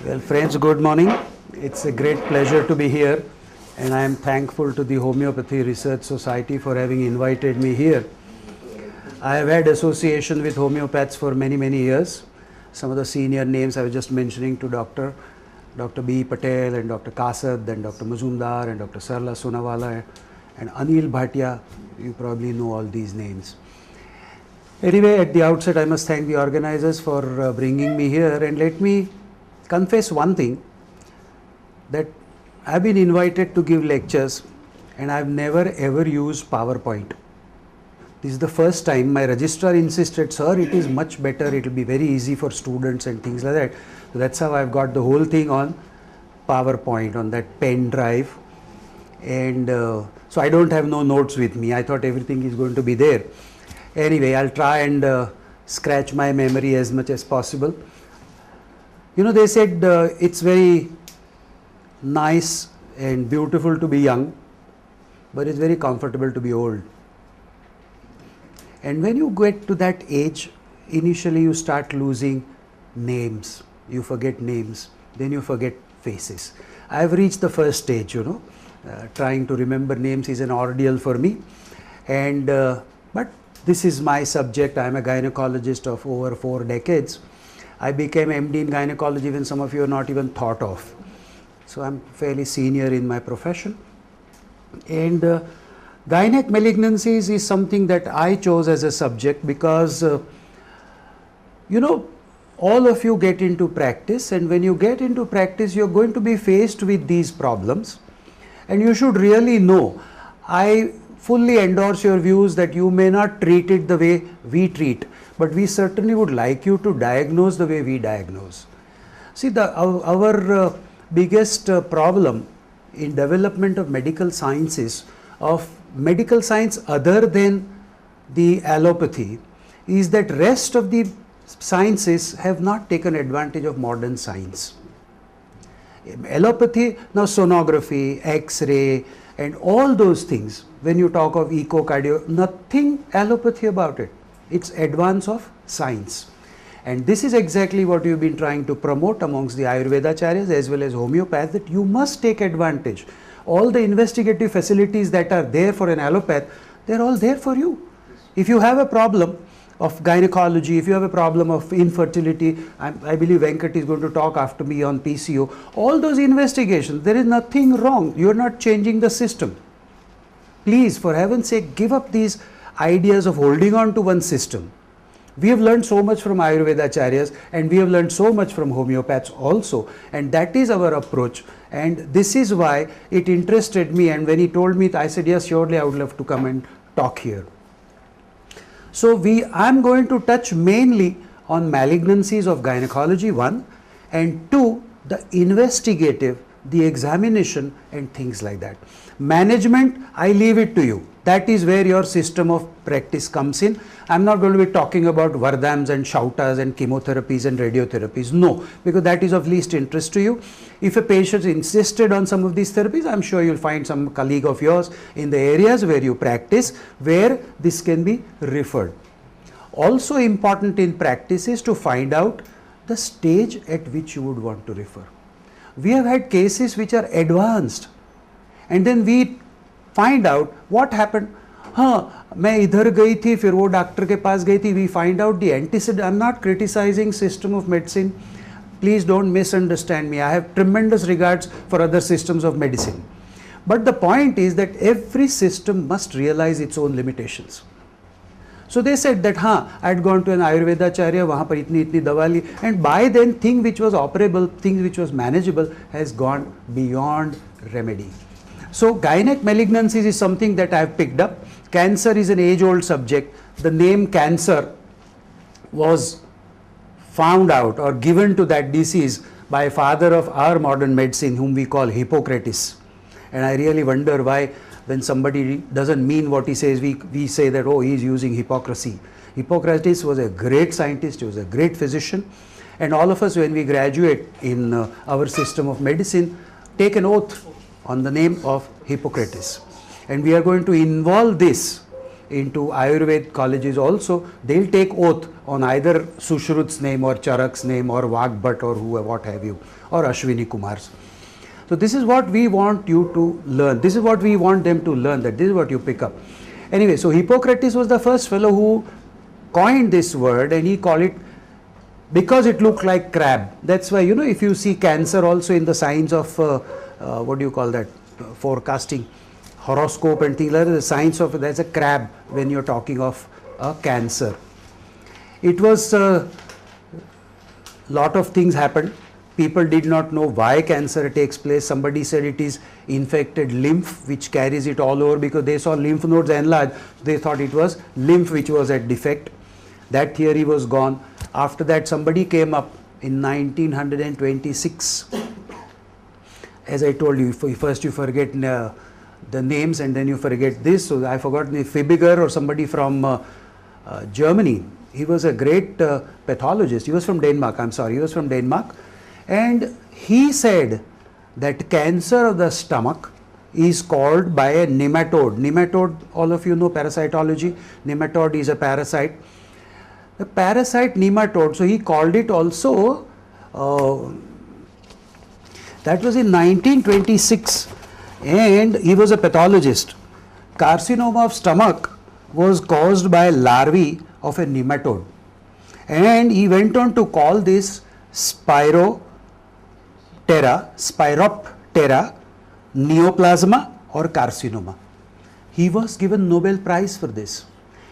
Well, friends, good morning. It's a great pleasure to be here, and I am thankful to the Homeopathy Research Society for having invited me here. I have had association with homeopaths for many, many years. Some of the senior names I was just mentioning to Dr. B. Patel and Dr. Kasad and Dr. Mazumdar and Dr. Sarla Sonawala and Anil Bhatia. You probably know all these names. Anyway, at the outset, I must thank the organizers for bringing me here, and let me confess one thing, that I've been invited to give lectures and I've never ever used PowerPoint. This is the first time. My registrar insisted, sir, it is much better, it will be very easy for students and things like that. So that's how I've got the whole thing on PowerPoint, on that pen drive. And so I don't have no notes with me. I thought everything is going to be there. Anyway, I'll try and scratch my memory as much as possible. You know, they said it's very nice and beautiful to be young, but it's very comfortable to be old. And when you get to that age, initially you start losing names. You forget names, then you forget faces. I've reached the first stage, you know. Trying to remember names is an ordeal for me. And but this is my subject. I'm a gynecologist of over 4 decades. I became MD in gynecology when some of you are not even thought of. So I'm fairly senior in my profession. And gynec malignancies is something that I chose as a subject because, you know, all of you get into practice, and when you get into practice, you're going to be faced with these problems. And you should really know, I fully endorse your views that you may not treat it the way we treat, but we certainly would like you to diagnose the way we diagnose. See, our biggest problem in development of medical sciences, of medical science other than the allopathy, is that rest of the sciences have not taken advantage of modern science. Allopathy, now sonography, X-ray and all those things, when you talk of echocardio, nothing allopathy about it. It's advance of science. And this is exactly what you've been trying to promote amongst the Ayurvedacharyas as well as homeopaths, that you must take advantage. All the investigative facilities that are there for an allopath, they're all there for you. If you have a problem of gynecology, if you have a problem of infertility, I believe Venkat is going to talk after me on PCO, all those investigations, there is nothing wrong. You're not changing the system. Please, for heaven's sake, give up these ideas of holding on to one system. We have learned so much from Ayurvedacharyas, and we have learned so much from homeopaths also, and that is our approach. And this is why it interested me, and when he told me, I said, yes, surely I would love to come and talk here. So I'm going to touch mainly on malignancies of gynecology, 1, and 2, the investigative, the examination and things like that. Management, I leave it to you. That is where your system of practice comes in. I'm not going to be talking about Vardhams and Shautas and chemotherapies and radiotherapies. No, because that is of least interest to you. If a patient insisted on some of these therapies, I'm sure you'll find some colleague of yours in the areas where you practice, where this can be referred. Also important in practice is to find out the stage at which you would want to refer. We have had cases which are advanced, and then we find out what happened. मैं इधर गई थी, फिर वो doctor के पास गई थी. We find out the antecedent. I'm not criticizing system of medicine. Please don't misunderstand me. I have tremendous regards for other systems of medicine. But the point is that every system must realize its own limitations. So they said that, I had gone to an Ayurvedacharya, वहाँ पर इतनी दवा ली, and by then thing which was operable, thing which was manageable has gone beyond remedy. So gynec malignancies is something that I have picked up. Cancer is an age-old subject. The name cancer was found out or given to that disease by a father of our modern medicine, whom we call Hippocrates. And I really wonder why, when somebody doesn't mean what he says, we say that, oh, he is using hypocrisy. Hippocrates was a great scientist, he was a great physician, and all of us, when we graduate in our system of medicine, take an oath on the name of Hippocrates. And we are going to involve this into Ayurved colleges also, they'll take oath on either Sushrut's name or Charak's name or Vagbhat or who, what have you, or Ashwini Kumar's. So this is what we want you to learn. This is what we want them to learn, that this is what you pick up. Anyway, so Hippocrates was the first fellow who coined this word, and he called it, because it looked like crab. That's why, you know, if you see cancer also in the signs of, what do you call that, forecasting, horoscope and things like that, the signs of, there's a crab when you're talking of a cancer. It was, lot of things happened. People did not know why cancer takes place. Somebody said it is infected lymph which carries it all over, because they saw lymph nodes enlarged. They thought it was lymph which was at defect. That theory was gone. After that, somebody came up in 1926. As I told you, first you forget the names and then you forget this. So I forgot Fibiger or somebody from Germany. He was a great pathologist. He was from Denmark. I'm sorry, he was from Denmark. And he said that cancer of the stomach is called by a nematode. Nematode, all of you know parasitology. Nematode is a parasite. The parasite nematode, so he called it also, that was in 1926, and he was a pathologist. Carcinoma of stomach was caused by larvae of a nematode, and he went on to call this Spiroptera neoplasma or carcinoma. He was given Nobel Prize for this,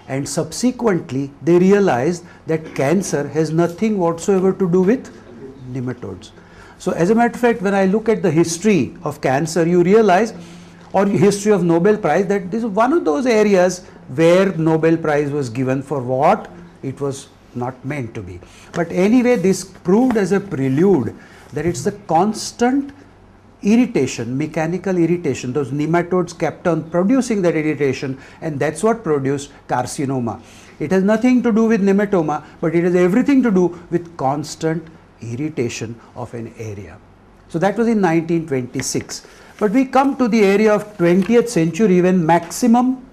and subsequently they realized that cancer has nothing whatsoever to do with nematodes. So as a matter of fact, when I look at the history of cancer, you realize, or history of Nobel Prize, that this is one of those areas where Nobel Prize was given for what it was not meant to be. But anyway, this proved as a prelude that it's the constant irritation, mechanical irritation, those nematodes kept on producing that irritation, and that's what produced carcinoma. It has nothing to do with nematoma, but it has everything to do with constant irritation of an area. So that was in 1926. But we come to the area of 20th century when maximum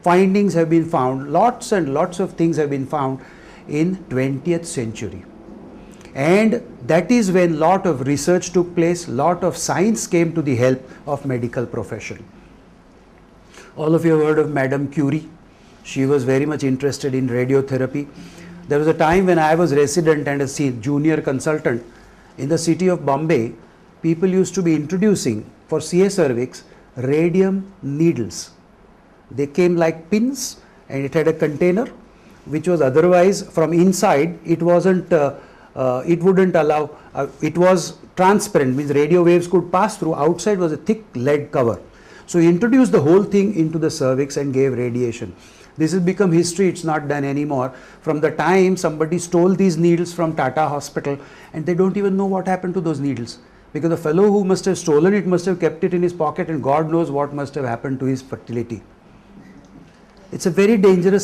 findings have been found. Lots and lots of things have been found in 20th century. And that is when lot of research took place, lot of science came to the help of medical profession. All of you have heard of Madame Curie. She was very much interested in radiotherapy. There was a time when I was resident and a junior consultant in the city of Bombay. People used to be introducing for CA cervix radium needles. They came like pins, and it had a container which was otherwise from inside it wasn't it wouldn't allow, it was transparent, means radio waves could pass through. Outside was a thick lead cover. So he introduced the whole thing into the cervix and gave radiation. This has become history, it's not done anymore. From the time somebody stole these needles from Tata Hospital, and they don't even know what happened to those needles, because the fellow who must have stolen it must have kept it in his pocket, and God knows what must have happened to his fertility. It's a very dangerous